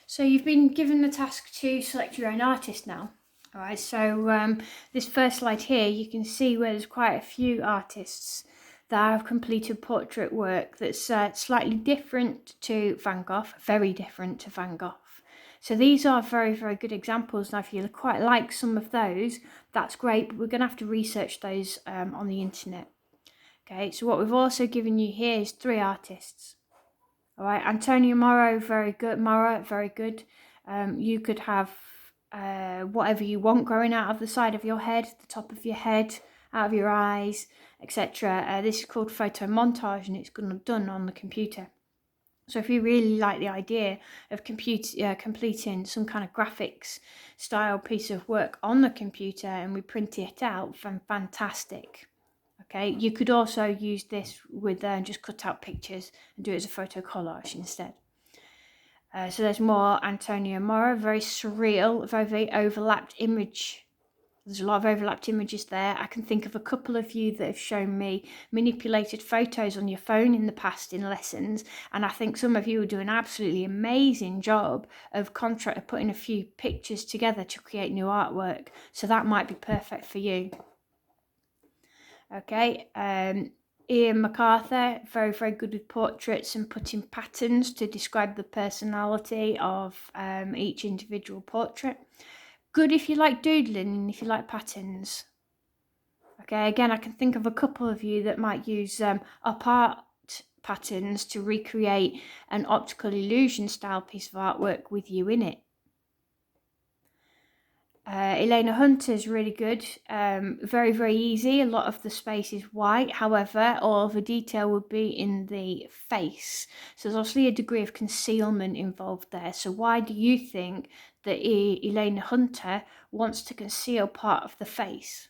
So you've been given the task to select your own artist now. All right, so this first slide here, you can see where there's quite a few artists that have completed portrait work that's slightly different to Van Gogh, very different to Van Gogh. So these are very, very good examples. Now, if you quite like some of those, that's great, but we're going to have to research those on the internet. Okay, so what we've also given you here is 3 artists. All right, Antonio Mauro, very good. Mauro, very good. You could have whatever you want growing out of the side of your head, the top of your head, out of your eyes, etc. This is called photo montage, and it's done on the computer. So if you really like the idea of completing some kind of graphics style piece of work on the computer and we print it out, fantastic. Okay, you could also use this with just cut out pictures and do it as a photo collage instead. So there's more Antonio Mauro, very surreal, very, very overlapped image. There's a lot of overlapped images there. I can think of a couple of you that have shown me manipulated photos on your phone in the past in lessons, and I think some of you will do an absolutely amazing job of putting a few pictures together to create new artwork. So that might be perfect for you. Okay, Ian MacArthur, very, very good with portraits and putting patterns to describe the personality of each individual portrait. Good if you like doodling and if you like patterns. Okay, again, I can think of a couple of you that might use op art patterns to recreate an optical illusion style piece of artwork with you in it. Elena Hunter is really good, very, very easy. A lot of the space is white, however, all of the detail would be in the face. So there's obviously a degree of concealment involved there. So why do you think that Elena Hunter wants to conceal part of the face?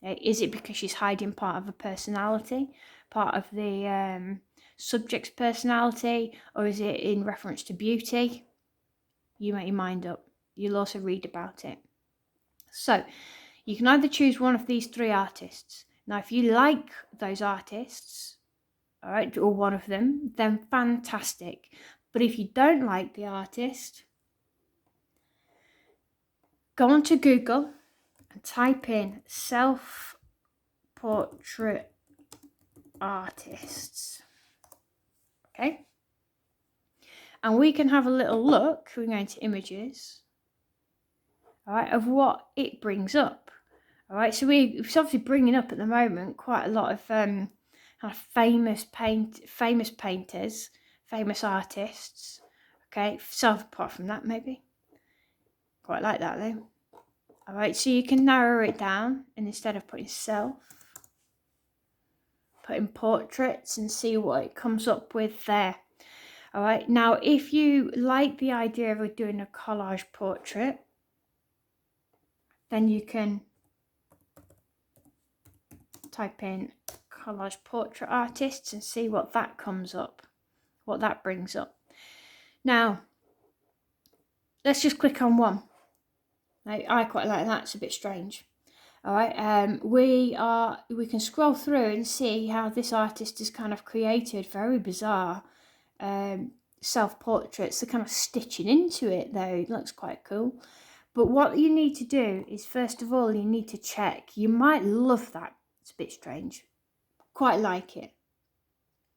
Is it because she's hiding part of a personality, part of the subject's personality, or is it in reference to beauty? You make your mind up. You'll also read about it. So you can either choose one of these 3 artists. Now, if you like those artists, all right, or one of them, then fantastic. But if you don't like the artist, go onto Google and type in self-portrait artists. Okay? And we can have a little look. We're going to images. All right, of what it brings up. All right, so it's obviously bringing up at the moment quite a lot of kind of famous painters, famous artists. Okay, self apart from that maybe. Quite like that though. All right, so you can narrow it down, and instead of putting self, put in portraits and see what it comes up with there. All right, now if you like the idea of doing a collage portrait, then you can type in collage portrait artists and see what that comes up, what that brings up. Now, let's just click on one. I quite like that, it's a bit strange. All right, we can scroll through and see how this artist has kind of created very bizarre self-portraits. They're kind of stitching into it though, it looks quite cool. But what you need to do is, first of all, you need to check. You might love that. It's a bit strange. Quite like it.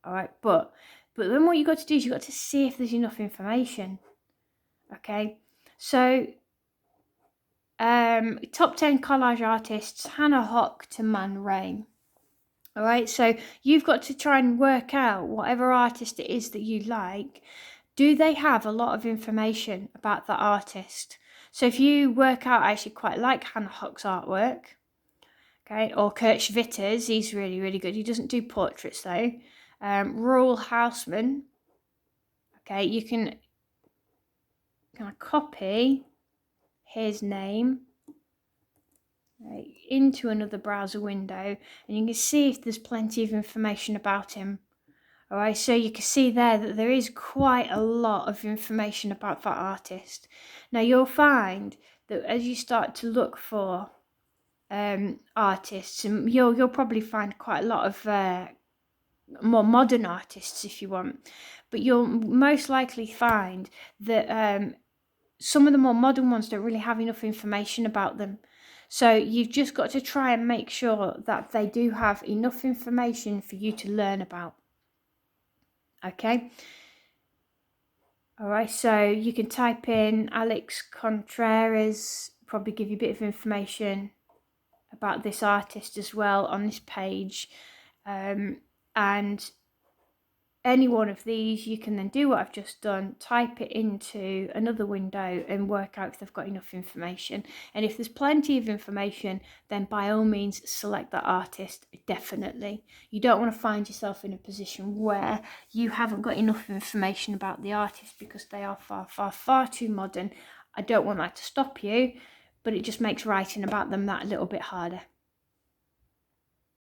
All right, but then what you got to do is you got to see if there's enough information. Okay, so top 10 collage artists, Hannah Hock to Man Ray. All right, so you've got to try and work out whatever artist it is that you like. Do they have a lot of information about that artist? So if you work out, I actually quite like Hannah Hock's artwork, okay, or Kurt Schwitter's, he's really, really good. He doesn't do portraits though. Roald Houseman, okay, you can kind of copy his name into another browser window, and you can see if there's plenty of information about him. All right, so you can see there that there is quite a lot of information about that artist. Now you'll find that as you start to look for artists, and you'll probably find quite a lot of more modern artists if you want, but you'll most likely find that some of the more modern ones don't really have enough information about them. So you've just got to try and make sure that they do have enough information for you to learn about. Okay. All right, so you can type in Alex Contreras, probably give you a bit of information about this artist as well on this page. And any one of these, you can then do what I've just done, type it into another window and work out if they've got enough information. And if there's plenty of information, then by all means select that artist, definitely. You don't want to find yourself in a position where you haven't got enough information about the artist because they are far too modern. I don't want that to stop you, but it just makes writing about them that little bit harder.